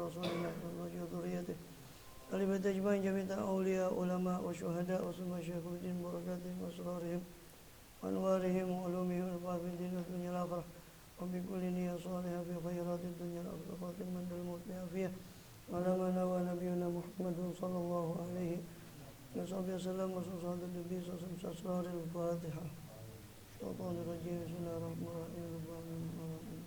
ورسولنا وأزواجه وذريته طلبة أجمعين جميع أولياء علماء وشهداء وثم شيخ الدين بركاتهم وأسرارهم وأنوارهم وعلومهم ونفع في الدين والدنيا الآخرة وبكل نية صالحة في خيرات الدنيا الآخرة خاتما للموت بعافية على ما نوى نبينا محمد صلى الله عليه وسلم وصلاة النبي صلى الله عليه وسلم أسرار الفاتحة الشيطان الرجيم بسم الله الرحمن الرحيم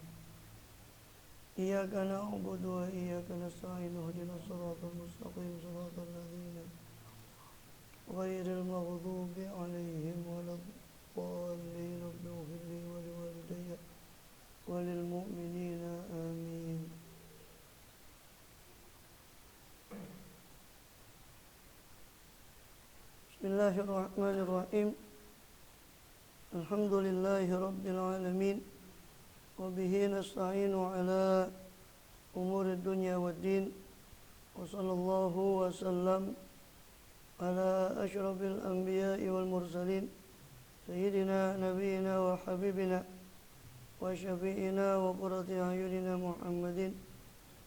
إياك نعبد وإياك نستعين اهدنا الصراط المستقيم صراط الذين غير المغضوب عليهم ولا الضالين رب اغفر لي ولوالدي وللمؤمنين آمين. بسم الله الرحمن الرحيم الحمد لله رب العالمين وبه نستعين على أمور الدنيا والدين وصلى الله وسلم على أشرف الأنبياء والمرسلين سيدنا نبينا وحبيبنا وشفيئنا وقرة أعيننا محمد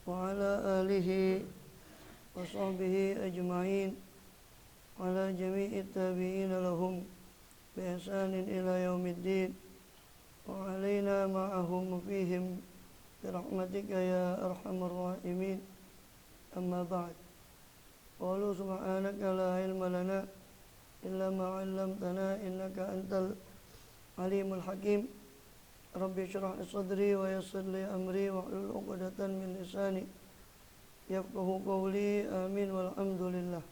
وعلى آله وصحبه أجمعين على جميع التابعين لهم بإحسان إلى يوم الدين وعلينا معهم فيهم برحمتك يا أرحم الراحمين. أما بعد قالوا سبحانك لا علم لنا إلا ما علمتنا إنك أنت العليم الحكيم. ربي اشرح لي صدري ويسر لي أمري واحلل عقدة من لساني يفقه قولي آمين والحمد لله.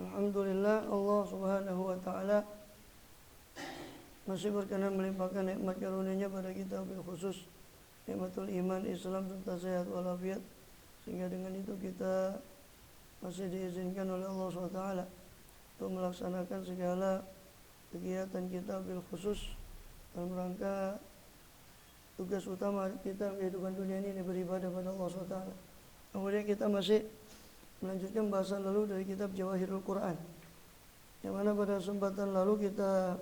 Alhamdulillah Allah subhanahu wa ta'ala masih berkenan melimpahkan nikmat karunia-Nya pada kita, bil khusus nikmatul iman, Islam serta sehat walafiat, sehingga dengan itu kita masih diizinkan oleh Allah SWT untuk melaksanakan segala kegiatan kita bil khusus dalam rangka tugas utama kita kehidupan dunia ini beribadah pada Allah SWT. Kemudian kita masih melanjutkan bahasan lalu dari kitab Jawahirul Quran, yang mana pada kesempatan lalu kita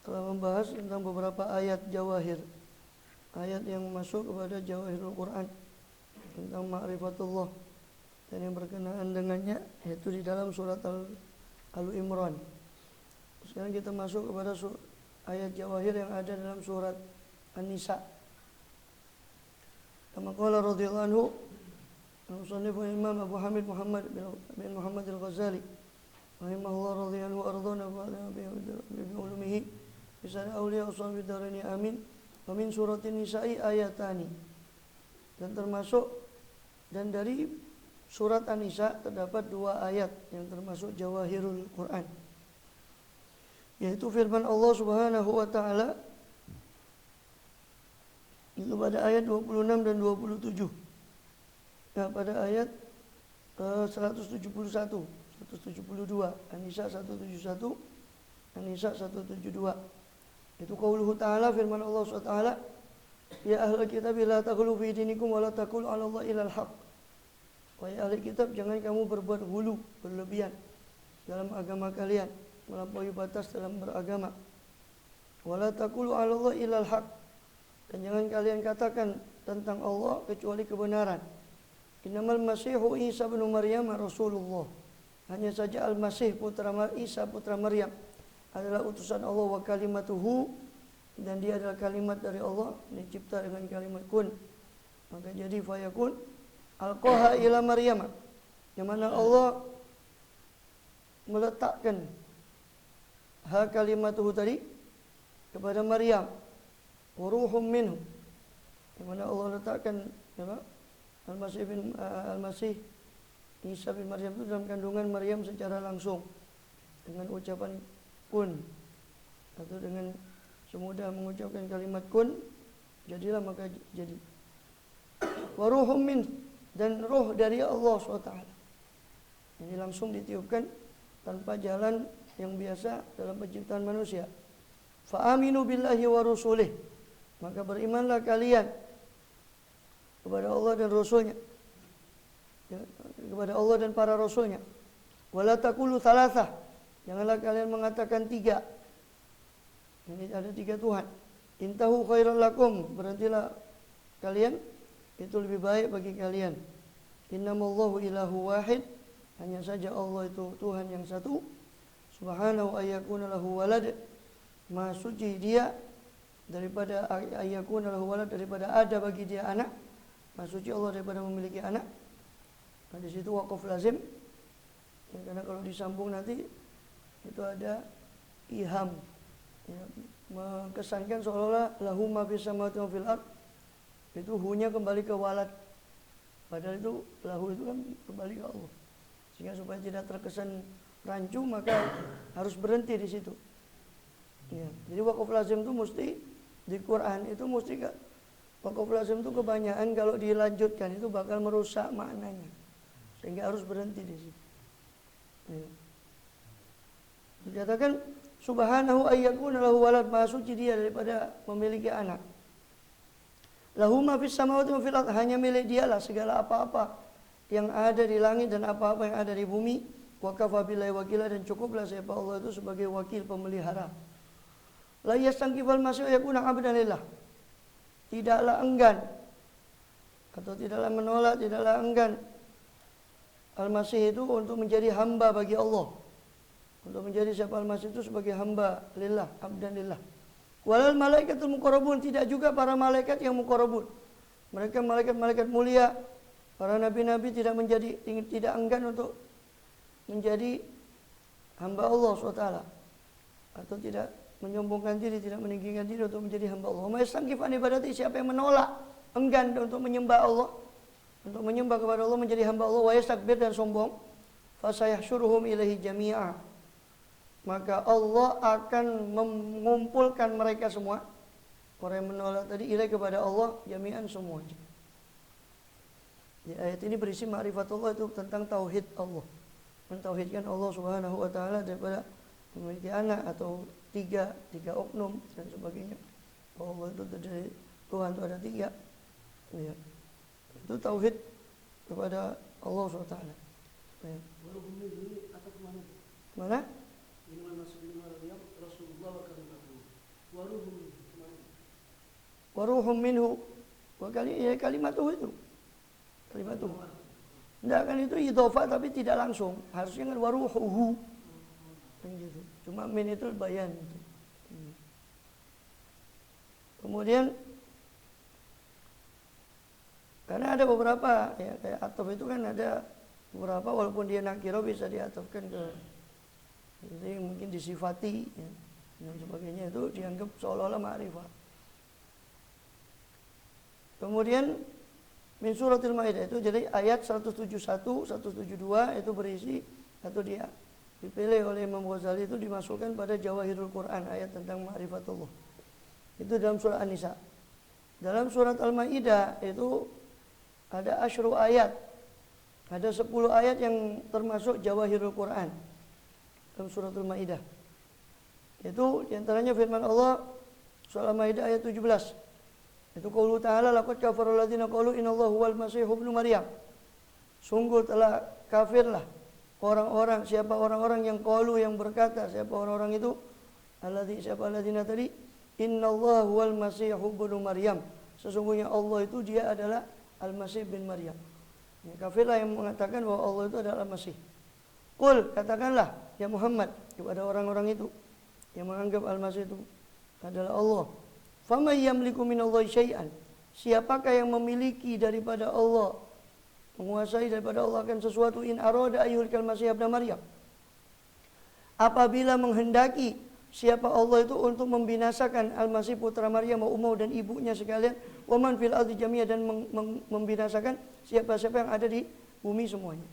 telah membahas tentang beberapa ayat jawahir, ayat yang masuk kepada Jawahirul Quran tentang ma'rifatullah dan yang berkenaan dengannya, yaitu di dalam surat Al-Imran. Sekarang kita masuk kepada ayat jawahir yang ada dalam surat An-Nisa. Kama qala radhiyallahu anhu al-musannif Imam Abu Hamid Muhammad bin Muhammad al-Ghazali rahimahullah radhiyallahu ardhana bi ulumihi bisana awliya ushabi darani amin. Wa min suratin nisa'i ayatani, dan termasuk dan dari surat An-Nisa terdapat dua ayat yang termasuk jawahirul Quran, yaitu firman Allah Subhanahu wa taala itu pada ayat 26 dan 27. Nah, pada ayat 171, 172, An-Nisa 171, An-Nisa 172. Itu qauluhu ta'ala, firman Allah SWT, ya ahlul kitab la taghlu fi dinikum wa la taqulu 'ala Allah illal haq. Wahai ahli kitab, jangan kamu berbuat hulu, berlebihan dalam agama kalian, melampaui batas dalam beragama. Wa la taqulu 'ala Allah illal haq. Dan jangan kalian katakan tentang Allah kecuali kebenaran. Innamal Masihu Isa bin Maryam Rasulullah. Hanya saja Al-Masih putra Isa putra Maryam adalah utusan Allah, wa kalimatuhu, dan dia adalah kalimat dari Allah, dicipta dengan kalimat kun. Maka jadi fayakun, alqaha ila Maryam, yang mana Allah meletakkan kalimatuhu tadi kepada Maryam. Waruhum minhu, di mana Allah letakkan Al-Masih Isa bin Maryam itu dalam kandungan Maryam secara langsung dengan ucapan kun, atau dengan semudah mengucapkan kalimat kun, jadilah maka jadi. Waruhum min, dan roh dari Allah SWT. Ini langsung ditiupkan tanpa jalan yang biasa dalam penciptaan manusia. Fa'aminu billahi wa rusulih, maka berimanlah kalian kepada Allah dan Rasulnya, kepada Allah dan para Rasulnya. Wala taqulu thalathah, janganlah kalian mengatakan tiga. Ini ada tiga Tuhan. Intahu khairan lakum, berhentilah kalian itu lebih baik bagi kalian. Innamallahu ilahu wahid, hanya saja Allah itu Tuhan yang satu. Subhanahu ayyakuna lahu walad, maha suci dia daripada ayyakuna lahu walad, daripada ada bagi dia anak. Maha suci Allah daripada memiliki anak. Nah, di situ waqaf lazim. Ya, karena kalau disambung nanti itu ada iham, ya, mengesankan seolah-olah lahu ma fis samawati wa fil ard, itu hunya kembali ke walad, padahal itu lahu itu kan kembali ke Allah. Sehingga supaya tidak terkesan rancu maka harus berhenti di situ. Ya, jadi waqaf lazim itu mesti di Quran itu mesti waqaf lazim itu kebanyakan kalau dilanjutkan itu bakal merusak maknanya, sehingga harus berhenti di situ. Ya. Dikatakan subhanahu ayyakuna lahu walad, maha suci dia daripada memiliki anak. Lahu ma fis samawati wa fil ard, hanya milik dialah segala apa-apa yang ada di langit dan apa-apa yang ada di bumi. Wa kafa billahi wakila, dan cukuplah siapa Allah itu sebagai wakil pemelihara. La yastankifal masih yakuna abdan lillah, tidaklah enggan atau tidaklah menolak, tidaklah enggan Al-Masih itu untuk menjadi hamba bagi Allah, untuk menjadi siapa Al-Masih itu sebagai hamba lillah, abdan lillah. Walal malaikatul muqarrabun, tidak juga para malaikat yang muqarrabun. Mereka malaikat-malaikat mulia, para nabi-nabi tidak enggan untuk menjadi hamba Allah SWT, atau tidak menyombongkan diri, tidak meninggikan diri untuk menjadi hamba Allah. Ma'istangkif an ibadati, siapa yang menolak, enggan untuk menyembah Allah, untuk menyembah kepada Allah, menjadi hamba Allah, wa yastakbir, dan sombong, fasayahsyuruhum ilaihi jami'a, maka Allah akan mengumpulkan mereka semua, orang yang menolak tadi, ilaih kepada Allah jami'an semuanya. Di ayat ini berisi ma'rifatullah, itu tentang tauhid Allah, mentauhidkan Allah Subhanahu wa taala daripada memiliki anak atau tiga oknum dan sebagainya. Allah itu dari Tuhan itu ada tiga. Ya. Itu tauhid kepada Allah SWT. Ya. Mana? Waruhum minhu. Kalimatuh itu. Kalimatuh. Tidak kan itu idhofah tapi tidak langsung. Harusnya kan waruhuhu. Gitu. Cuma min itu bayan. Gitu. Kemudian karena ada beberapa ya, kayak ataf itu kan ada beberapa, walaupun dia nakiro bisa diatafkan ke, jadi mungkin disifati ya, dan sebagainya, itu dianggap seolah-olah ma'rifah. Kemudian min suratil Maidah itu jadi ayat 171, 172 itu berisi, atau dia dipilih oleh Imam Ghazali itu dimasukkan pada Jawahirul Quran, ayat tentang ma'rifatullah. Itu dalam surah An-Nisa. Dalam surat Al-Maidah itu ada asyru ayat, ada 10 ayat yang termasuk Jawahirul Quran dalam suratul Maidah. Itu diantaranya firman Allah surah Al-Maidah ayat 17. Itu qaulu ta'ala laqad kafara alladziina qalu innallaha huwal masih ibnu Maryam. Sungguh telah kafirlah orang-orang, siapa orang-orang yang qalu, yang berkata, siapa orang-orang itu, siapa alladzina tadi, innallaha huwal masih ibnu Maryam, sesungguhnya Allah itu dia adalah Al-Masih bin Maryam. Ya, kafirlah yang mengatakan bahwa Allah itu adalah Al-Masih. Qul, katakanlah ya Muhammad kepada orang-orang itu yang menganggap Al-Masih itu adalah Allah. Faman yamliku minallahi syai'an, siapakah yang memiliki daripada Allah, menguasai daripada Allah akan sesuatu, in arada ayyuhal Masih ibn Maryam, apabila menghendaki siapa Allah itu untuk membinasakan Al-Masih putra Maryam wa ummu dan ibunya sekalian, wa man fil ardi jami'a, dan membinasakan siapa-siapa yang ada di bumi semuanya.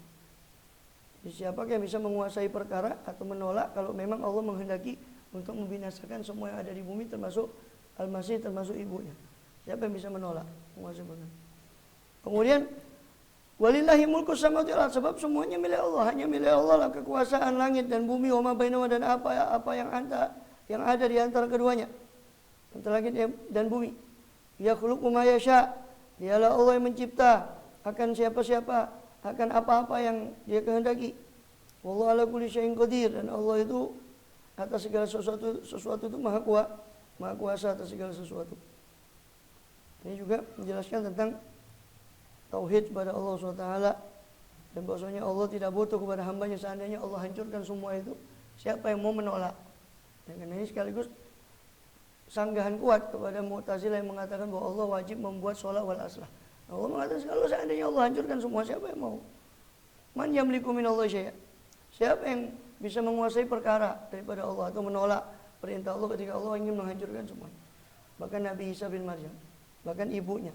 Jadi siapakah yang bisa menguasai perkara atau menolak kalau memang Allah menghendaki untuk membinasakan semua yang ada di bumi, termasuk Al-Masih, termasuk ibunya. Siapa yang bisa menolak menguasai perkara? Kemudian walillahi mulku samawati wal ardh, sebab semuanya milik Allah, hanya milik Allah lah kekuasaan langit dan bumi, wa ma bainahuma, dan apa yang ada di antara keduanya, antara langit dan bumi. Yakhluqu ma yasha, dialah Allah yang mencipta akan siapa-siapa, akan apa-apa yang dia kehendaki. Wallahu ala kulli syai'in qadir, dan Allah itu atas segala sesuatu itu maha kuasa atas segala sesuatu. Ini juga menjelaskan tentang tauhid kepada Allah SWT, dan bahwasanya Allah tidak butuh kepada hambanya. Seandainya Allah hancurkan semua itu, siapa yang mau menolak? Dan karena ini sekaligus sanggahan kuat kepada Mu'tazilah yang mengatakan bahwa Allah wajib membuat sholat wal aslah. Allah mengatakan kalau seandainya Allah hancurkan semua, siapa yang mau? Man yamliku minallahi syai'a. Siapa yang bisa menguasai perkara daripada Allah atau menolak perintah Allah ketika Allah ingin menghancurkan semua? Bahkan Nabi Isa bin Maryam, bahkan ibunya.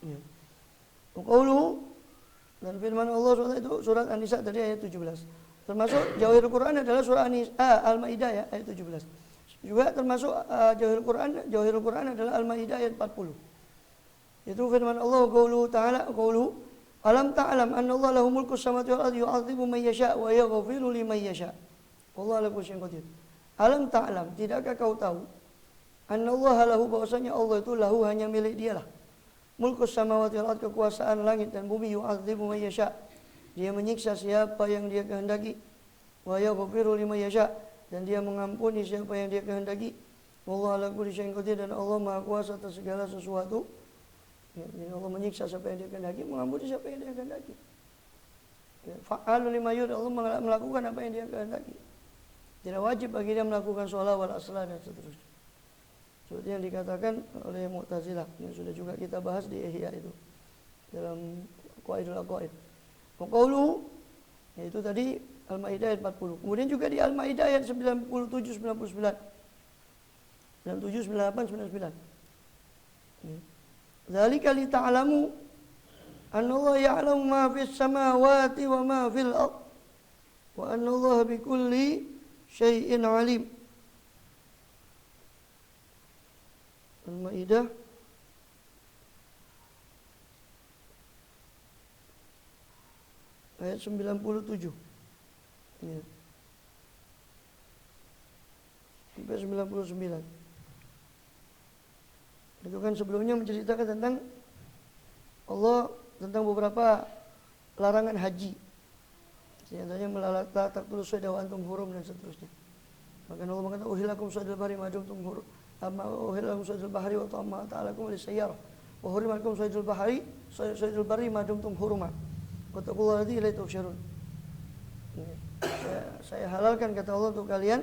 Ya. Qauluhu, dan firman Allah SWT itu surat An-Nisa tadi ayat 17. Termasuk Jawahirul Quran adalah surah Al-Maidah ya, ayat 17. Juga termasuk Jawahirul Quran adalah Al-Maidah ayat 40. Itu firman Allah qauluhu ta'ala, qauluhu alam ta'lam anna Allah lahu mulku samawati wal ardi yu'adzibu man yasha' wa yaghfiru liman yasha'. Wallahu ala kulli syai'in qadir. Alam ta'lam, tidakkah kau tahu anna Allah lahu, bahwasanya Allah itu lahu hanya milik dialah. Mulku samawati wal ardi, kekuasaan langit dan bumi, yu'adzibu man yasha'. Dia menyiksa siapa yang dia kehendaki. Wa yaghfiru liman yasha', dan dia mengampuni siapa yang dia kehendaki. Wallahu ala kulli syai'in qadir, dan Allah Maha Kuasa atas segala sesuatu. Ya, jadi Allah menyiksa siapa yang dia kehendaki, mengampuni siapa yang dia kehendaki. Ya, fa'alul lima yurid, Allah melakukan apa yang dia kehendaki. Tidak wajib bagi dia melakukan sholat wal aslah dan seterusnya. Seperti yang dikatakan oleh Mu'tazilah yang sudah juga kita bahas di Ihya itu dalam Qawaidul Aqaid. Qauluhu, yaitu tadi Al-Maidah ayat 40. Kemudian juga di Al-Maidah ayat 97, 99. 97, 98, 99. Ya. Dzalika li ta'lamu anna Allah ya'lamu ma fis samawati wa ma fil ardh wa anna Allah bikulli syai'in alim. Al-Maidah ayat 97. Ya. Sampai 99. Itu kan sebelumnya menceritakan tentang Allah, tentang beberapa larangan haji. Contohnya melalata taqtulus sayda wa antum hurum dan seterusnya. Maka Allah mengatakan uhilakum saydul bahri ma dumtum hurum. Amma uhilakum saydul bahri wa ta'amma ta'alakum lisayyarah. Wa hurimakum saydul bahri saydul bahri ma dumtum huruma. Wa taqullaha alladzi ilaihi tuhsyarun. Saya halalkan, kata Allah, untuk kalian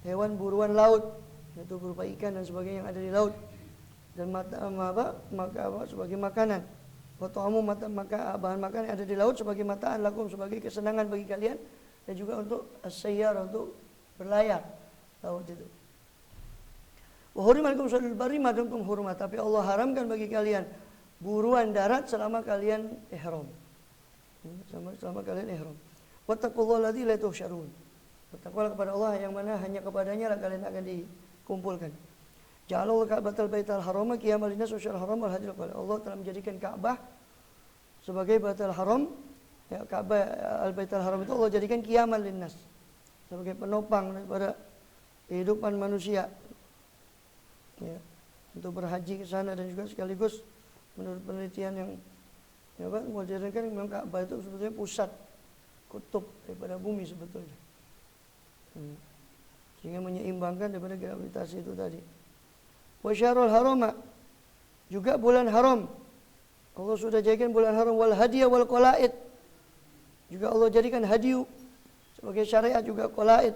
hewan buruan laut, yaitu berupa ikan dan sebagainya yang ada di laut, dan sebagai makanan. Wata'amu, maka bahan makanan yang ada di laut sebagai mataan lakum, sebagai kesenangan bagi kalian, dan juga untuk as-sayyar, untuk berlayar laut itu. Wa hurimakum saydul barri ma dumtum hurma, tapi Allah haramkan bagi kalian buruan darat selama kalian ihram. Selama kalian ihram. Wattaqullaha alladzi la tuhsyarun. Bertakwalah kepada Allah yang mana hanya kepadanya lah kalian akan dikumpulkan. Ja'alallahu Ka'batal Baital Haram qiyamal linnas wa syarrul haram wal hajjul qala. Allah telah menjadikan Ka'bah sebagai Baitul Haram. Ya, Ka'bah Al-Baitul Haram itu Allah jadikan qiyamal linnas, sebagai penopang daripada kehidupan manusia. Ya, untuk berhaji ke sana, dan juga sekaligus menurut penelitian yang modern kan memang Ka'bah itu sebetulnya pusat kutub daripada bumi sebetulnya. Sehingga menyeimbangkan daripada gravitasi itu tadi. Wa syahrul harama, juga bulan haram. Allah sudah jadikan bulan haram, wal hadiya wal qalaid. Juga Allah jadikan hadiyu sebagai syariat, juga qalaid.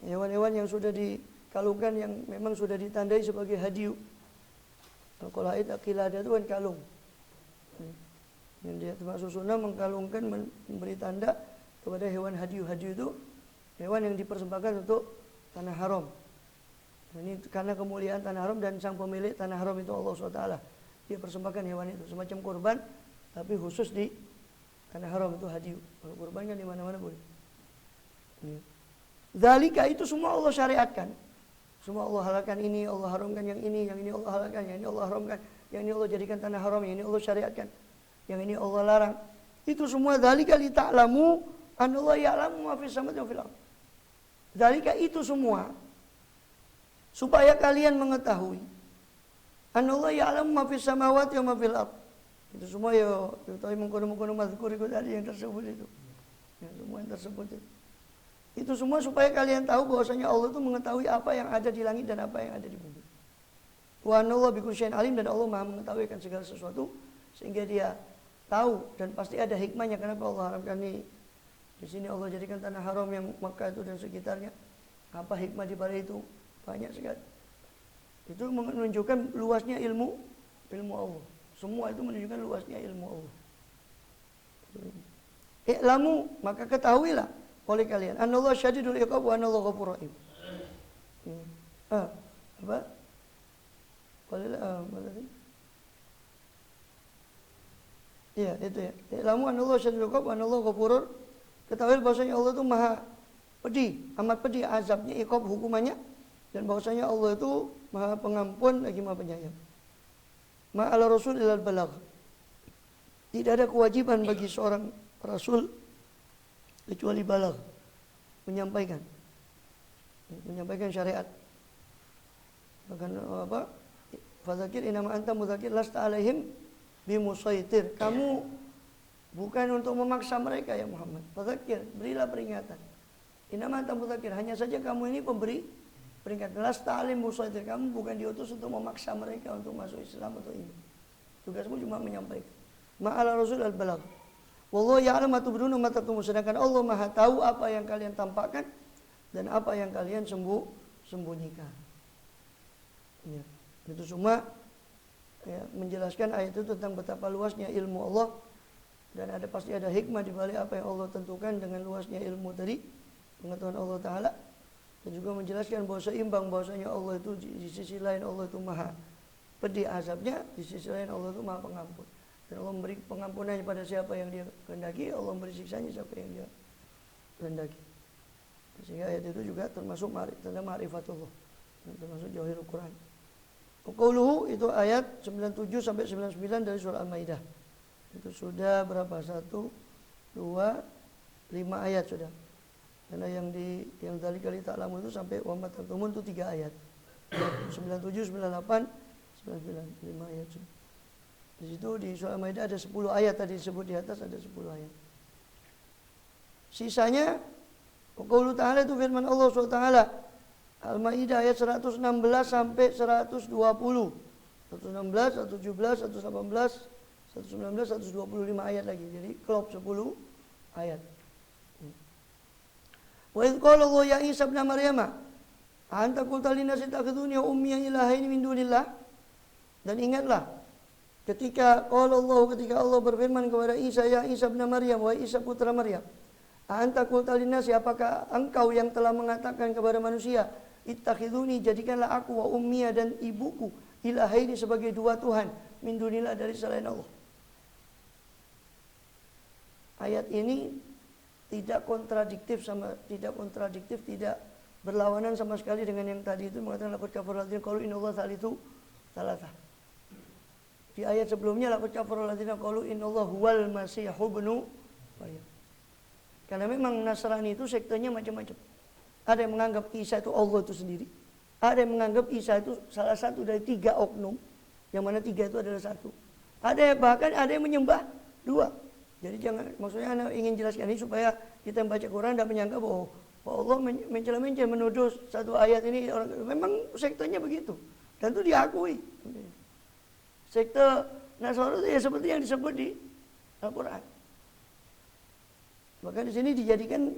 Hewan-hewan yang sudah dikalungkan, yang memang sudah ditandai sebagai hadiyu. Qalaid aqiladah itu kan kalung. Yang dia termasuk sunnah mengkalungkan, memberi tanda kepada hewan hadiyu. Hadiyu itu hewan yang dipersembahkan untuk tanah haram. Ini karena kemuliaan tanah haram, dan sang pemilik tanah haram itu Allah SWT. Dia persembahkan hewan itu semacam kurban, tapi khusus di tanah haram itu hadiyu. Kalau kurban kan di mana-mana boleh. Dzalika, itu semua Allah syariatkan. Semua Allah halalkan ini, Allah haramkan yang ini Allah halalkan, yang ini Allah haramkan, yang ini Allah jadikan tanah haram, yang ini Allah syariatkan, yang ini Allah larang. Itu semua dzalika li ta'lamu anallahu ya'lamu ma fis samawati wa fil ardh. Dzalika, itu semua supaya kalian mengetahui anallahu ya'lamu ma fis samawati wa ma fil ardh. Itu semua ya kita mengkono-kono mazkur itu tadi yang tersebut itu. Ya, semua yang tersebut itu. Itu semua supaya kalian tahu bahwasanya Allah itu mengetahui apa yang ada di langit dan apa yang ada di bumi. Wa anallahu bikulli syai'in alim, dan Allah Maha mengetahui akan segala sesuatu, sehingga dia tahu dan pasti ada hikmahnya kenapa Allah haramkan ini. Di sini Allah jadikan tanah haram yang Makkah itu dan sekitarnya. Apa hikmah di balik itu? Banyak sekali. Itu menunjukkan luasnya ilmu Allah. Semua itu menunjukkan luasnya ilmu Allah. I'lamu, maka ketahuilah oleh kalian, anallahu syadidul iqab wa anallahu ghafurur rahim. Apa? Iya, itu ya. I'lamu anallahu syadidul iqab wa anallahu ghafurur. Ketahuilah bahwasanya Allah itu maha pedih, amat pedih azabnya, iqab hukumannya, dan bahwasanya Allah itu maha pengampun lagi maha penyayang. Ma'ala rasul ilal balagh. Tidak ada kewajiban bagi seorang rasul kecuali balagh, menyampaikan syariat. Bahkan apa? Fadzakir innama anta mudzakir lasta alaihim bimusaitir. Kamu bukan untuk memaksa mereka ya Muhammad. Fadzakir, berilah peringatan. Innama anta mudzakir, hanya saja kamu ini pemberi peringatan. Lasta alaihim musaitir. Kamu bukan diutus untuk memaksa mereka untuk masuk Islam atau iman. Tugasmu cuma menyampaikan. Ma'ala rasul al-balagh. Wallahu ya'lamu ma tubduna wa ma taktumun. Sedangkan Allah Maha tahu apa yang kalian tampakkan dan apa yang kalian sembunyikan. Ya. Itu semua ya, menjelaskan ayat itu tentang betapa luasnya ilmu Allah, dan pasti ada hikmah di balik apa yang Allah tentukan dengan luasnya ilmu tadi, pengetahuan Allah Ta'ala. Dan juga menjelaskan bahwa seimbang bahwasanya Allah itu di sisi lain Allah itu maha pedih azabnya, di sisi lain Allah itu maha pengampun. Dan Allah memberi pengampunannya pada siapa yang dia kehendaki, Allah memberi siksanya siapa yang dia kehendaki. Sehingga ayat itu juga termasuk tentang ma'rifatullah, termasuk Jawahirul Quran. Qauluhu itu ayat 97 sampai 99 dari surah Al-Maidah. Itu sudah berapa? 1 2 5 ayat sudah. Karena yang dari kali ta'lamu itu sampai wa mataktumun itu 3 ayat. 97, 98, 99, 5 ayat sudah. Di situ di surah Al-Maidah ada 10 ayat tadi disebut di atas, ada 10 ayat. Sisanya qaulu ta'ala itu firman Allah SWT. Al-Maidah ayat 116 sampai 120. 116, 117, 118, 119, 125 ayat lagi. Jadi klop 10 ayat. Wa idh qala Allah ya Isa ibn Maryam, anta qulta lin-nasi ittakhiduni wa ummi ilahaini min dunillah. Dan ingatlah ketika Allah berfirman kepada Isa, ya Isa ibn Maryam, wahai Isa putra Maryam, anta qulta lin-nasi, apakah engkau yang telah mengatakan kepada manusia, ittakhiduni, jadikanlah aku, wa ummiya, dan ibuku, ilahaini, sebagai dua Tuhan, min dunillah, dari selain Allah. Ayat ini tidak kontradiktif, tidak berlawanan sama sekali dengan yang tadi itu mengatakan laqad kafara alladziina qalu innallaha tsalitsu tsalatsa. Di ayat sebelumnya laqad kafara alladziina qalu innallaha huwal masih ibnu Maryam. Karena memang Nasrani itu sektenya macam-macam. Ada yang menganggap Isa itu Allah itu sendiri. Ada yang menganggap Isa itu salah satu dari 3 oknum, yang mana 3 itu adalah satu. Bahkan ada yang menyembah 2. Jadi maksudnya Anda ingin jelaskan ini supaya kita membaca Quran dan menyangka bahwa Allah mencela-mencela menuduh satu ayat ini. Memang sektenya begitu. Dan itu diakui. Sekte Nasrani itu ya seperti yang disebut di Al-Quran. Bahkan di sini dijadikan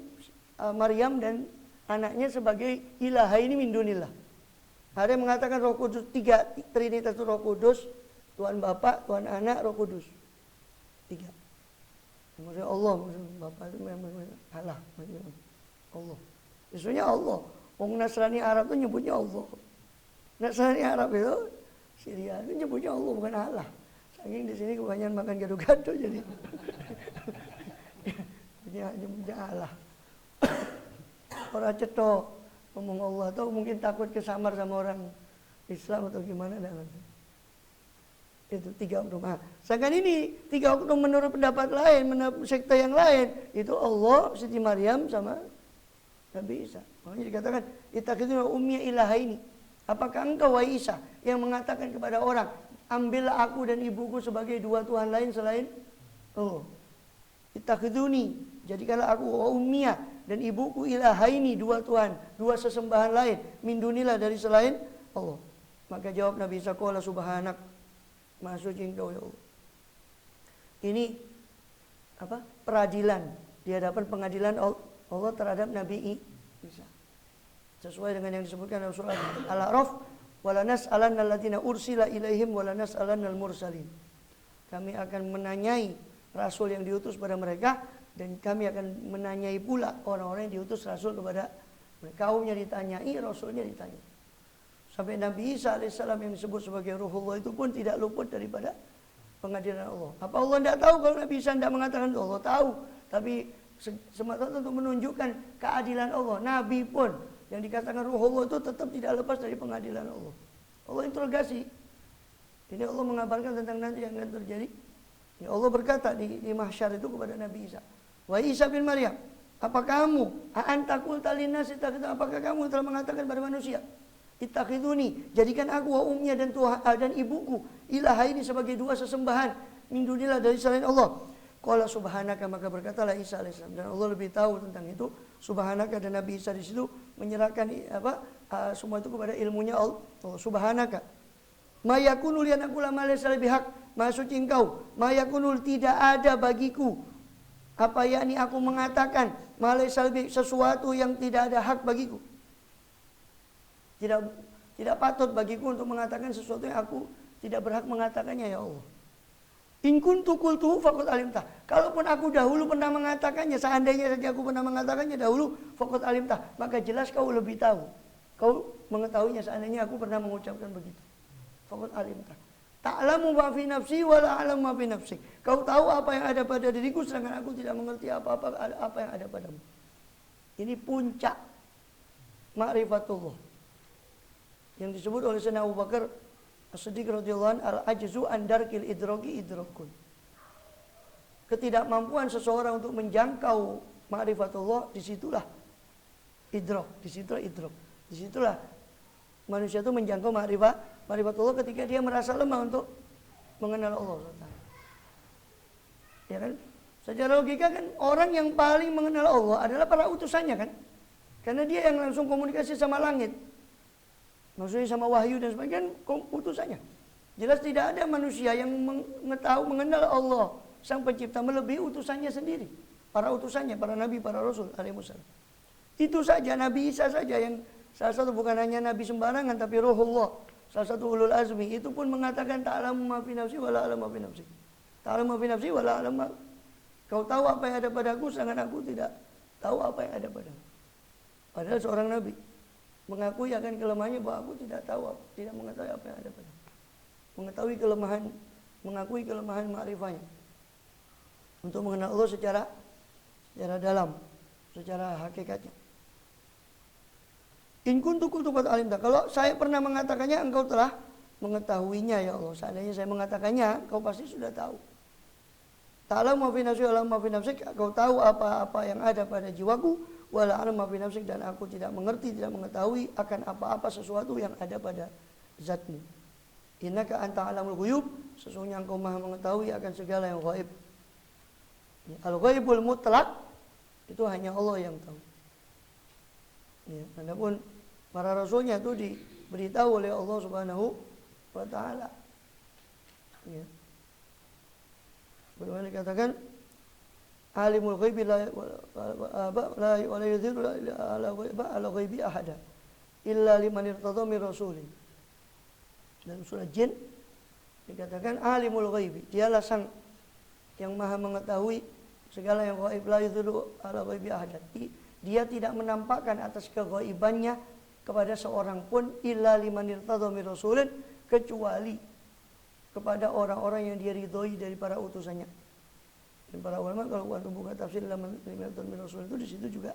Maryam dan anaknya sebagai ilahaini min dunillah. Ada yang mengatakan Roh Kudus, 3 Trinitas itu Roh Kudus, Tuhan Bapa, Tuhan Anak, Roh Kudus. 3. Maksudnya Allah, maksudnya Bapa itu memang Allah, Allah. Maksudnya Allah. Orang Nasrani Arab itu nyebutnya Allah. Nasrani Arab itu Syria itu nyebutnya Allah, bukan Allah. Saking di sini kebanyakan makan gado-gado jadi nyebutnya Allah. Orang cetok ngomong Allah atau mungkin takut kesamar sama orang Islam atau gimana, dan itu 3 oknum. Sedangkan ini 3 oknum menurut pendapat lain, menurut sekte yang lain, itu Allah, Siti Maryam sama Nabi Isa. Makanya dikatakan ittakhiduna ummi ilahaini. Apakah engkau wahai Isa yang mengatakan kepada orang, ambillah aku dan ibuku sebagai 2 Tuhan lain selain Allah. Ittakhiduni, jadikanlah aku wa ummiyah dan ibuku ilahaini, 2 Tuhan, 2 sesembahan lain, min dunillah, dari selain Allah. Maka jawab Nabi Isa, qala subhanak, maha suci engkau ya Allah. Ini apa? Peradilan di hadapan pengadilan Allah terhadap Nabi Isa. Sesuai dengan yang disebutkan dalam surah Al-A'raf, wala nas'alanna alladziina ursila ilaihim wala nas'alannal mursalin. Kami akan menanyai rasul yang diutus pada mereka, dan kami akan menanyai pula orang-orang yang diutus rasul kepada mereka. Kaumnya ditanyai, rasulnya ditanyai. Sampai Nabi Isa alaihissalam yang disebut sebagai Ruhullah itu pun tidak luput daripada pengadilan Allah. Apa Allah tidak tahu kalau Nabi Isa tidak mengatakan itu? Allah tahu, tapi semata-mata untuk menunjukkan keadilan Allah. Nabi pun yang dikatakan Ruhullah itu tetap tidak lepas dari pengadilan Allah. Allah interogasi. Ini Allah mengabarkan tentang nanti yang akan terjadi. Ya Allah berkata di mahsyar itu kepada Nabi Isa, wa Isa bin Maryam, apa kamu anta qulta linnasi ittakhiduni, apakah kamu telah mengatakan pada manusia, ittakhiduni, jadikan aku wa ummiya dan ibuku ilahaini sebagai dua sesembahan min dunillah, dari selain Allah. Qala subhanaka, maka berkatalah Isa alaihissalam, dan Allah lebih tahu tentang itu. Subhanaka, dan Nabi Isa di situ menyerahkan semua itu kepada ilmunya Allah. Subhanaka ma yakunu li an aqula ma laysa li bihaq, maha suci engkau, ma yakunul, tidak ada bagiku, apa yakni aku mengatakan ma laysa li, sesuatu yang tidak ada hak bagiku. Tidak patut bagiku untuk mengatakan sesuatu yang aku tidak berhak mengatakannya, ya Allah. In kuntu qultuhu faqad alimtah. Kalaupun aku dahulu pernah mengatakannya, seandainya saja aku pernah mengatakannya dahulu, faqad alimtah, maka jelas kau lebih tahu. Kau mengetahuinya seandainya aku pernah mengucapkan begitu. Faqad alimtah. Ta'lamu ma fi nafsi wa la a'lamu ma fi nafsi. Kau tahu apa yang ada pada diriku, sedangkan aku tidak mengerti apa yang ada padamu. Ini puncak ma'rifatullah yang disebut oleh Sayyidina Abu Bakar As-Siddiq radhiyallahu anhu, al-ajzu an darkil idroki idrokun. Ketidakmampuan seseorang untuk menjangkau ma'rifatullah, disitulah idrok, disitulah idrok. Disitulah manusia itu menjangkau ma'rifatullah ketika dia merasa lemah untuk mengenal Allah. Ya kan? Secara logika kan orang yang paling mengenal Allah adalah para utusannya kan? Karena dia yang langsung komunikasi sama langit. Maksudnya sama wahyu dan sebagainya, utusannya. Jelas tidak ada manusia yang mengenal Allah sang pencipta melebihi utusannya sendiri. Para utusannya, para nabi, para rasul alaihissalam. Itu saja, Nabi Isa saja yang salah satu, bukan hanya nabi sembarangan, tapi Ruhullah, salah satu ulul azmi, itu pun mengatakan ta'lamu ma fi nafsi wa la a'lamu ma fi nafsi. Ta'lamu ma fi nafsi wa la a'lamu. Kau tahu apa yang ada padaku, sedangkan aku tidak tahu apa yang ada padamu. Padahal seorang nabi mengakui akan kelemahannya, bahwa aku tidak tahu, tidak mengetahui apa yang ada padamu. Mengetahui kelemahan, mengakui kelemahan ma'rifahnya. Untuk mengenal Allah secara dalam, secara hakikatnya. In kuntu qultu qad alimta, kalau saya pernah mengatakannya, engkau telah mengetahuinya ya Allah. Seandainya saya mengatakannya, kau pasti sudah tahu. Ta'lamu ma fi nafsi wa la ma fi nafsik, kau tahu apa-apa yang ada pada jiwaku, wa la a'lamu ma fi nafsik, dan aku tidak mengerti, tidak mengetahui akan apa-apa sesuatu yang ada pada zatmu. Innaka anta alamul ghuyub, sesungguhnya engkau maha mengetahui akan segala yang ghaib. Al-ghaibul mutlak, itu hanya Allah yang tahu. Ya, adapun para rasulnya itu diberitahu oleh Allah Subhanahu wa taala. Ya. Bagaimana dikatakan alimul ghaibi la yudhiru ala ghaibi ahada illa liman irtadha min rasulin. Dalam surah Jin dikatakan alimul ghaibi, dialah sang yang maha mengetahui segala yang ghaib, la yudhiru ala ghaibi ahada. Dia tidak menampakkan atas keghaibannya kepada seorang pun illa liman irtadha min rasulin, kecuali kepada orang-orang yang dia ridhoi dari para utusannya. Dan para ulama kalau antum buka tafsir liman irtadha min rasul itu, di situ juga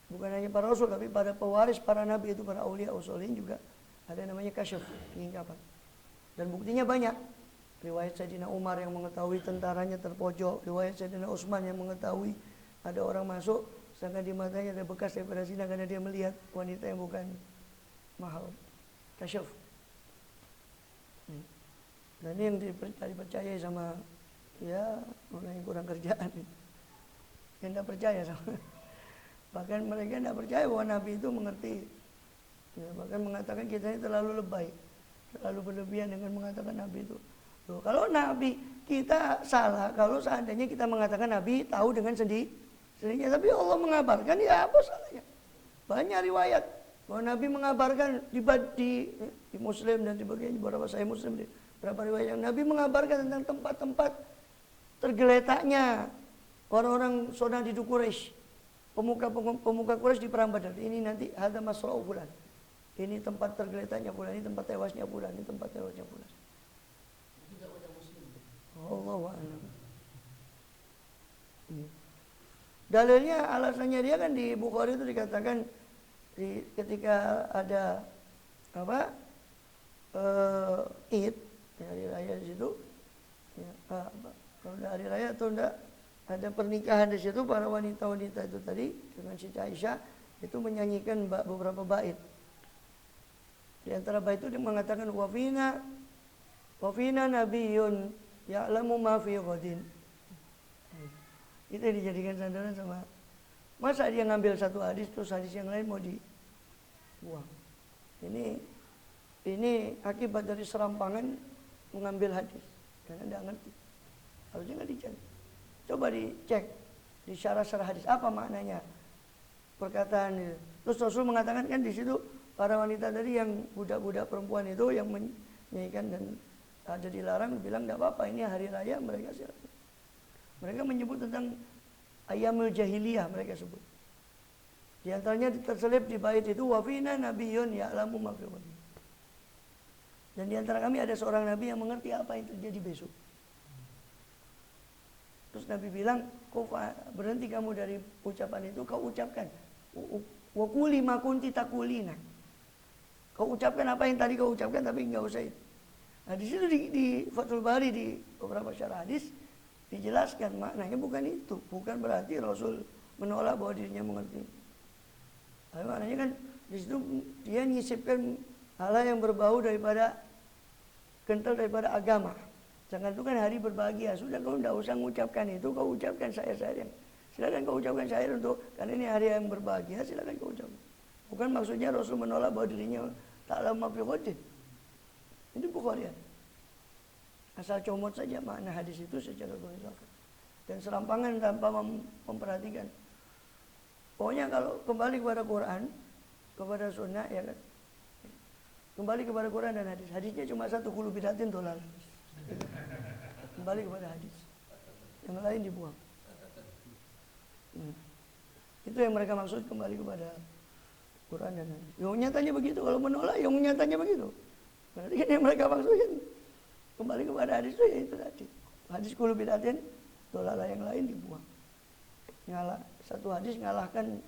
bukan hanya para rasul, tapi pada pewaris para nabi itu, para aulia usholihin juga ada namanya kasyaf, pengingkapan. Dan buktinya banyak. Riwayat Sayyidina Umar yang mengetahui tentaranya terpojok, riwayat Sayyidina Utsman yang mengetahui ada orang masuk, sedangkan di matanya ada bekas daripada zina karena dia melihat wanita yang bukan mahram. Kasyaf. Dan ini yang dipercayai sama ya orang yang kurang kerjaan. Yang tidak percaya sama. Bahkan mereka tidak percaya bahwa Nabi itu mengerti Ya, bahkan mengatakan kita ini terlalu lebay, terlalu berlebihan dengan mengatakan Nabi itu. Loh, kalau Nabi kita salah kalau seandainya kita mengatakan Nabi tahu dengan sendirinya, tapi Allah mengabarkan, ya apa salahnya? Banyak riwayat bahwa Nabi mengabarkan di Muslim dan di bagian beberapa Sahih Muslim, di beberapa riwayat yang Nabi mengabarkan tentang tempat-tempat tergeletaknya orang-orang Sonadidu Quraisy, pemuka Quraisy di perang Badar. Ini nanti hadza masra'u fulan. Ini tempat tergeletaknya fulan, ini tempat tewasnya fulan, ini tempat tewasnya fulan. Allahu a'lam. Dalilnya, alasannya dia kan di Bukhari itu dikatakan ketika ada Id, hari raya di situ, ya, kalau ada hari raya atau enggak ada pernikahan di situ, para wanita-wanita itu tadi dengan Siti Aisyah itu menyanyikan beberapa bait. Di antara bait itu dia mengatakan wafina nabiyyun ya'lamu ma fi ghadin. Itu dijadikan sandaran sama. Masa dia ngambil satu hadis terus hadis yang lain mau dibuang. Ini akibat dari serampangan mengambil hadis karena tidak ngerti. Harusnya nggak dicari. Coba dicek di syarah-syarah hadis apa maknanya perkataan itu. Terus Rasul mengatakan kan di situ para wanita tadi yang budak-budak perempuan itu yang menyanyikan dan ada dilarang, bilang tidak apa-apa, ini hari raya, mereka silakan. Mereka menyebut tentang ayyamul jahiliyah, mereka sebut. Di antaranya terselip di bait itu wafina nabiyyun ya'lamu ma fi ghadin. Dan di antara kami ada seorang nabi yang mengerti apa yang terjadi besok. Terus Nabi bilang, kau berhenti kamu dari ucapan itu, kau ucapkan wa quli ma kunti taqulina. Kau ucapkan apa yang tadi kau ucapkan, tapi enggak usah itu. Nah, di situ di Fathul Bari di beberapa syarah hadis dijelaskan maknanya bukan itu, bukan berarti Rasul menolak bahwa dirinya mengerti. Tapi maknanya kan di situ dia nyisipkan hal yang berbau daripada kental daripada agama. Jangan itu kan hari berbahagia, sudah kau tidak usah mengucapkan itu, kau ucapkan syair-syair yang silakan kau ucapkan syair untuk karena ini hari yang berbahagia, silakan kau ucapkan. Bukan maksudnya Rasul menolak bahwa dirinya ta'lamu ma fi ghadin. Ini Bukhari. Asal comot saja makna hadis itu secara dohir. Dan serampangan tanpa memperhatikan. Pokoknya kalau kembali kepada Quran, kepada sunnah, ya kan. Kembali kepada Quran dan hadis. Hadisnya cuma satu, kullu bid'atin dolalah. Kembali kepada hadis. Yang lain dibuang. Itu yang mereka maksud kembali kepada Quran dan hadis. Yang nyatanya begitu. Kalau menolak, yang nyatanya begitu. Berarti kan yang mereka maksudkan kembali kepada hadis itu ya itu tadi. Hadis kullu bid'atin dolalah, yang lain dibuang. Satu hadis ngalahkan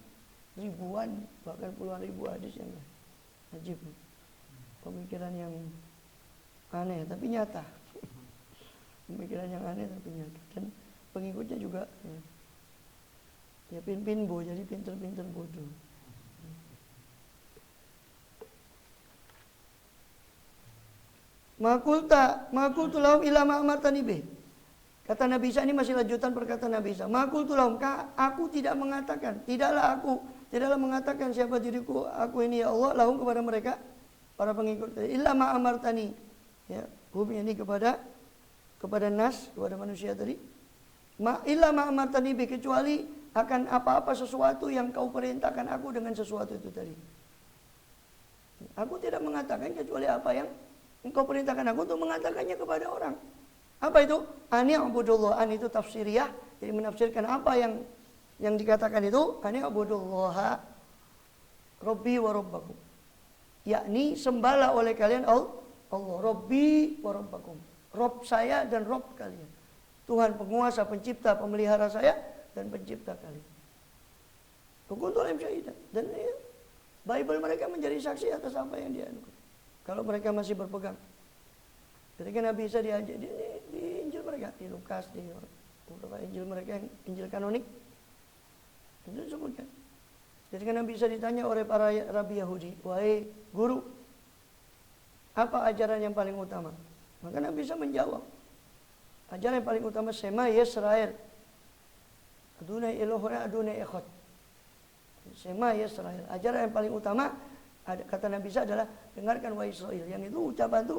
ribuan bahkan puluhan ribu hadis yang ajib. Pemikiran yang aneh tapi nyata. Pemikiran yang aneh tapi nyata. Dan pengikutnya juga ya pin-pinbo, jadi pinter-pinter bodoh. Makultu lahum ila ma amartani bih. Kata Nabi Isa, ini masih lanjutan perkataan Nabi Isa. Makultu lahum, aku tidak mengatakan, tidaklah mengatakan siapa diriku, aku ini ya Allah, lahum kepada mereka, para pengikut. Illa ma amartani. Ya, hum ini kepada nas, kepada manusia tadi. Illa ma amartani bih, kecuali akan apa-apa sesuatu yang kau perintahkan aku dengan sesuatu itu tadi. Aku tidak mengatakan kecuali apa yang engkau perintahkan aku untuk mengatakannya kepada orang. Apa itu? Ani'budullah. An itu tafsiriyah, jadi menafsirkan apa yang dikatakan itu. Ani'budullaha Rabbi wa Rabbakum. Yakni sembahlah oleh kalian Allah. Rabbi wa Rabbakum. Rabb saya dan Rabb kalian. Tuhan penguasa, pencipta, pemelihara saya dan pencipta kalian. Kuntu alim syahidan. Dan Bible mereka menjadi saksi atas apa yang dia anugerahkan. Kalau mereka masih berpegang. Ketika Nabi Isa diajak di Injil mereka, di Lukas, di beberapa Injil mereka, yang Injil kanonik, itu disebutkan. Ketika Nabi Isa ditanya oleh para rabi Yahudi, wahai guru, apa ajaran yang paling utama? Maka Nabi Isa menjawab, ajaran yang paling utama Sema Yisrael, Adunai Elohuna Adunai Ekhot. Sema Yisrael, ajaran yang paling utama kata Nabi Isa adalah dengarkan wahai Israel. Yang itu ucapan itu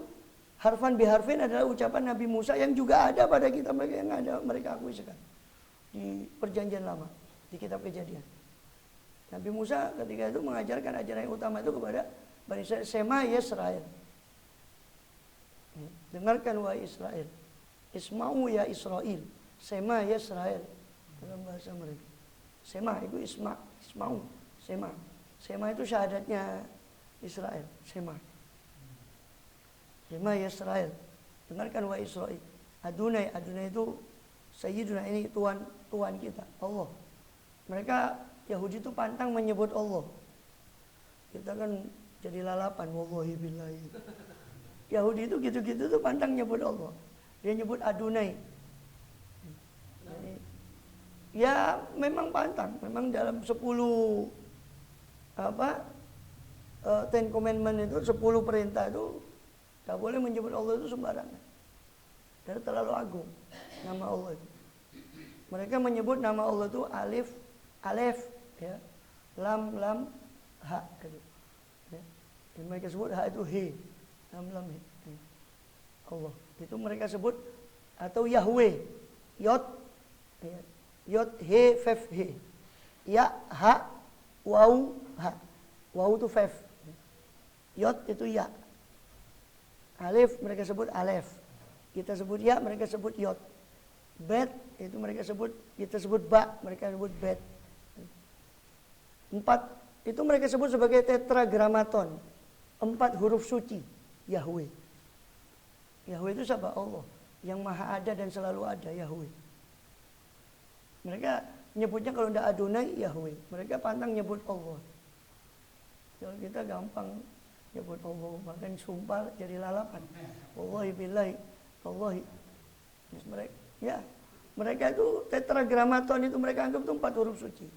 harfan biharfin adalah ucapan Nabi Musa yang juga ada pada kitab mereka yang ada mereka akui sekarang di Perjanjian Lama, di kitab Kejadian. Nabi Musa ketika itu mengajarkan ajaran yang utama itu kepada Bani Israel, Sema Yisrael. Dengarkan wahai Israel. Isma'u ya Israel. Sema Yisrael dalam bahasa mereka. Sema itu Isma'u, Sema. Sema itu syahadatnya Israel, Sema. Sema Yisrael. Dengarkan wahai Israel. Adunai itu Sayyiduna, ini Tuhan kita, Allah. Mereka Yahudi itu pantang menyebut Allah. Kita kan jadi lalapan, wallahi billahi. Yahudi itu gitu-gitu tuh pantang nyebut Allah. Dia nyebut Adunai. Jadi, ya memang pantang, memang dalam 10 Ten Commandment itu 10 perintah itu tak boleh menyebut Allah itu sembarangan. Karena terlalu agung nama Allah itu. Mereka menyebut nama Allah itu alif, ya, lam, ha gitu. Ya. Dan mereka sebut ha itu he, lam he. Ya. Allah. Itu mereka sebut atau Yahweh, yod, ya. Yod he fef he. Ya ha wau ha. Wau itu fef. Yod itu ya. Alif mereka sebut alef. Kita sebut ya, mereka sebut yod. Bet itu mereka sebut, kita sebut ba, mereka sebut bet. 4 itu mereka sebut sebagai tetragrammaton. 4 huruf suci Yahweh. Yahweh itu siapa? Allah yang maha ada dan selalu ada, Yahweh. Mereka nyebutnya kalau tidak Adonai, Yahweh. Mereka pantang nyebut Allah. Kalau kita gampang nyebut Allah, bahkan sumpah jadi lalapan. Wallahi billahi, wallahi. Mereka itu tetragrammaton itu mereka anggap itu 4 huruf suci.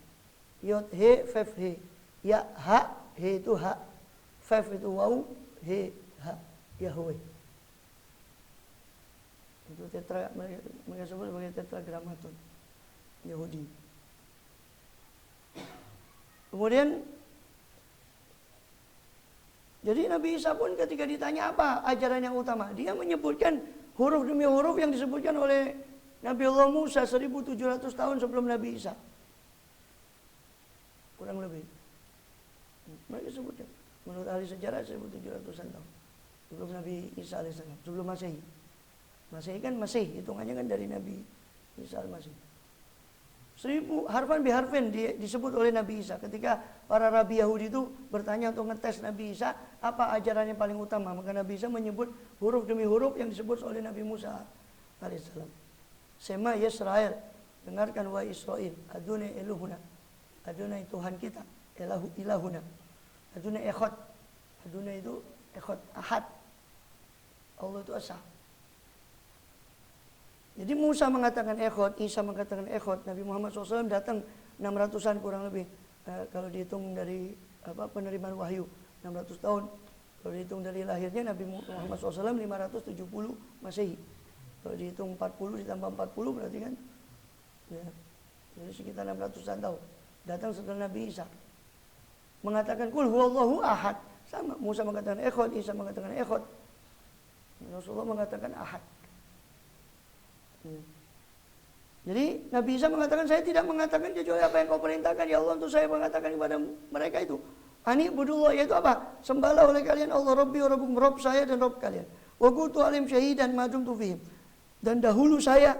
Yod he fef he. Ya ha, he itu ha. Fef itu wau, he ha. Yahweh. Itu mereka sebut sebagai tetragrammaton Yahudi. Kemudian jadi Nabi Isa pun ketika ditanya apa ajaran yang utama, dia menyebutkan huruf demi huruf yang disebutkan oleh Nabi Allah Musa 1700 tahun sebelum Nabi Isa. Kurang lebih. Mereka sebutkan. Menurut ahli sejarah 1700-an tahun sebelum Nabi Isa AS, sebelum Masehi. Masehi kan Masih, hitungannya kan dari Nabi Isa Al-Masih. 1000 harfan biharfin disebut oleh Nabi Isa. Ketika para rabi Yahudi itu bertanya untuk ngetes Nabi Isa, apa ajarannya paling utama? Maka Nabi Isa menyebut huruf demi huruf yang disebut oleh Nabi Musa alaihissalam. Sema Yisrael, dengarkan wahai Israel, Adonai Elohuna, Adonai Tuhan kita, Ilahuna, Adonai Echad, Adonai itu Echad, Ahad, Allah itu Esa. Jadi Musa mengatakan Echad, Isa mengatakan Echad, Nabi Muhammad SAW datang 600-an kurang lebih, kalau dihitung dari penerimaan wahyu 600 tahun, kalau dihitung dari lahirnya Nabi Muhammad SAW 570 Masehi. Kalau dihitung 40 ditambah 40 berarti kan ya, jadi sekitar 600-an tahun. Datang setelah Nabi Isa mengatakan kul huwallahu ahad. Sama, Musa mengatakan Echad, Isa mengatakan Echad, Rasulullah mengatakan ahad. Jadi Nabi Isa mengatakan, saya tidak mengatakan kecuali apa yang kau perintahkan ya Allah untuk saya mengatakan kepada mereka itu. Ani budullah, yaitu apa? Sembahlah oleh kalian Allah Rabbi wa Rabbukum, Rabb saya dan Rabb kalian. Wa kuntu alim syahidan ma dumtu fihim. Dan dahulu saya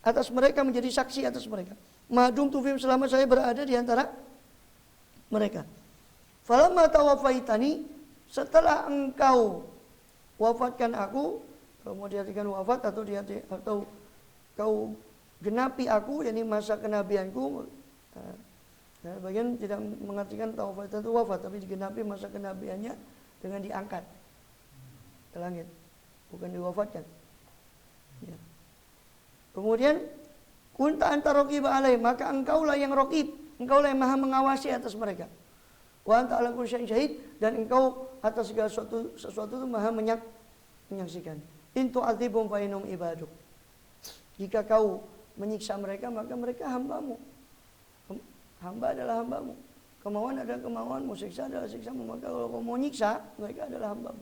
atas mereka menjadi saksi atas mereka. Ma dumtu fihim, selama saya berada di antara mereka. Falamma tawaffaitani, setelah engkau wafatkan aku, kalau mau diartikan wafat atau kau genapi aku, yakni masa kenabianku. Bagian tidak mengartikan tawafat itu wafat, tapi digenapi masa kenabiannya dengan diangkat ke langit, bukan diwafatkan. Ya. Kemudian kunta anta raqib alaihim, maka engkaulah yang raqib, engkaulah yang maha mengawasi atas mereka. Wa anta ala kulli syai'in syahid, dan engkau atas segala sesuatu itu maha menyaksikan. In tu'adzibhum fa innahum ibaduk. Jika kau menyiksa mereka, maka mereka hambamu. Hamba adalah hambamu. Kemauan adalah kemauanmu, siksa adalah siksamu. Maka kalau kau mau nyiksa, mereka adalah hambamu.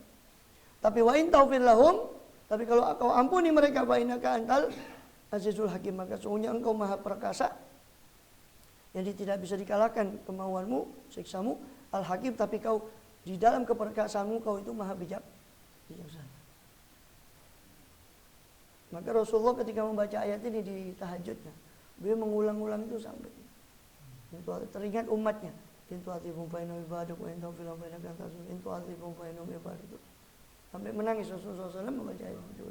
Tapi wa in taufir lahum, tapi kalau kau ampuni mereka, fa innaka antal azizul hakim, maka sesungguhnya engkau maha perkasa. Jadi tidak bisa dikalahkan kemauanmu, siksamu, al-hakim, tapi kau di dalam keperkasaanmu kau itu maha bijaksana. Maka Rasulullah ketika membaca ayat ini di tahajudnya, beliau mengulang-ulang itu sampai teringat umatnya. Intu atibum fainum ibaduk wa intu filam fainakan tasum intu atibum fainum ibaduk. Sampai menangis Rasulullah SAW membaca ayat itu.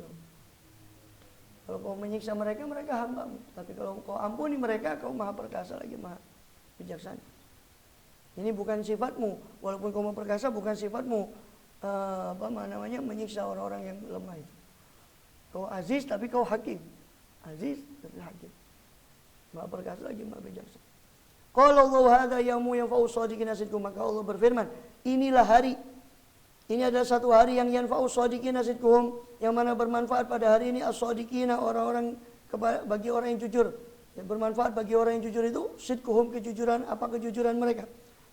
Kalau kau menyiksa mereka, mereka hambamu. Tapi kalau kau ampuni mereka, kau maha perkasa lagi, maha bijaksana. Ini bukan sifatmu, walaupun kau memperkasa, bukan sifatmu menyiksa orang-orang yang lemah itu. Kau aziz tapi kau hakim. Aziz tapi hakim. Maha perkasa lagi, maha bijaksana. Qala Allah hadza yaumu yanfa'u shadiqina sidquhum, maka Allah berfirman, inilah hari, ini adalah satu hari yang yanfa'u shadiqina sidquhum, yang mana bermanfaat pada hari ini as-shadiqina, orang-orang bagi orang yang jujur. Yang bermanfaat bagi orang yang jujur itu sidquhum, kejujuran, apa kejujuran mereka.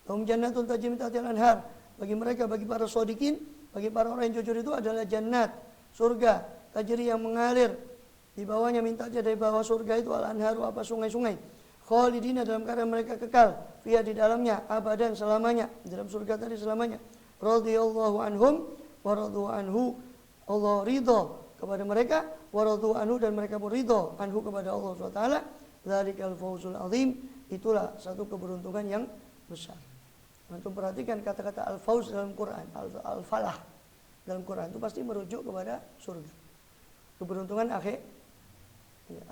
Lahum jannatun tajri min tahtiha al-anhar, bagi mereka, bagi para shadiqin, bagi para orang yang jujur itu adalah jannat, surga, tajri yang mengalir di bawahnya, minta aja dari bawah surga itu al-anharu, apa sungai-sungai. Khalidina, dalam keadaan mereka kekal, fiha, di dalamnya, abadan, selamanya, dalam surga tadi selamanya. Radhiyallahu anhum wa radu anhu, Allah ridha kepada mereka, wa radu anhu, dan mereka pun ridha anhu kepada Allah SWT. Dzalikal fawzul azim, itulah satu keberuntungan yang besar. Antum perhatikan kata-kata al-fawz dalam Quran, al-falah dalam Quran itu pasti merujuk kepada surga. Keberuntungan akhir,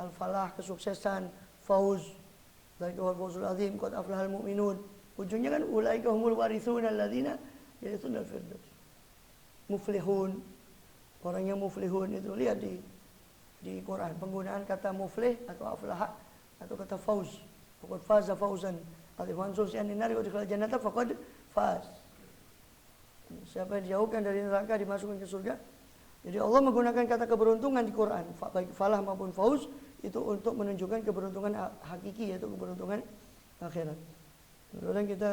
al-falah, kesuksesan, fawz. Dzalika wal fawzul azim, qad aflahal mu'minun. Ujungnya kan ulaika humul warithuna alladzina yarithuna al-firdaus. Muflihun. Orang yang muflihun itu lihat di Quran penggunaan kata muflih atau aflah atau kata fauz. Faqad faza fauzan azim, sulsian dinar wa dikhala jannata faqad faz. Siapa yang dijauhkan dari neraka dimasukkan ke surga. Jadi Allah menggunakan kata keberuntungan di Quran, baik falah maupun fauz, itu untuk menunjukkan keberuntungan hakiki, yaitu keberuntungan akhirat. Mudah-mudahan kita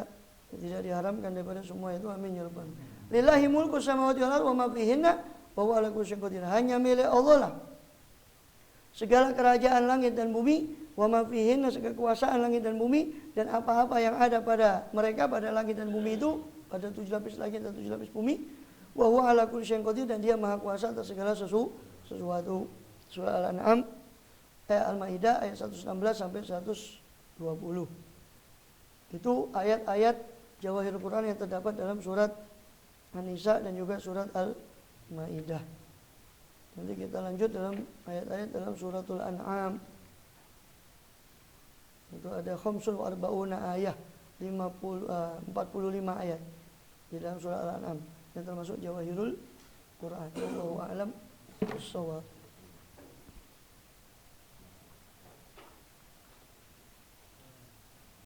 tidak diharamkan daripada semua itu, amin ya rabbal alamin. Lillahi mulku samawati wal ardi wa ma fihinna wa huwa ala kulli syai'in qadir. Hanya milik Allah lah segala kerajaan langit dan bumi, wa ma fihinna, segala kekuasaan langit dan bumi, dan apa-apa yang ada pada mereka, pada langit dan bumi itu, pada 7 lapis langit dan 7 lapis bumi. Wa huwa ala kulli syai'in qadir, dan dia maha kuasa atas segala sesuatu. Surah Al-An'am Al-Maidah ayat 116 sampai 120. Itu ayat-ayat Jawahirul Quran yang terdapat dalam surat An-Nisa dan juga surat Al-Maidah. Nanti kita lanjut dalam ayat-ayat dalam suratul An'am. Itu ada khamsul wa arba'una ayat, 45 ayat di dalam surah Al-An'am yang termasuk Jawahirul Quran. Wallahu a'lam bissawab.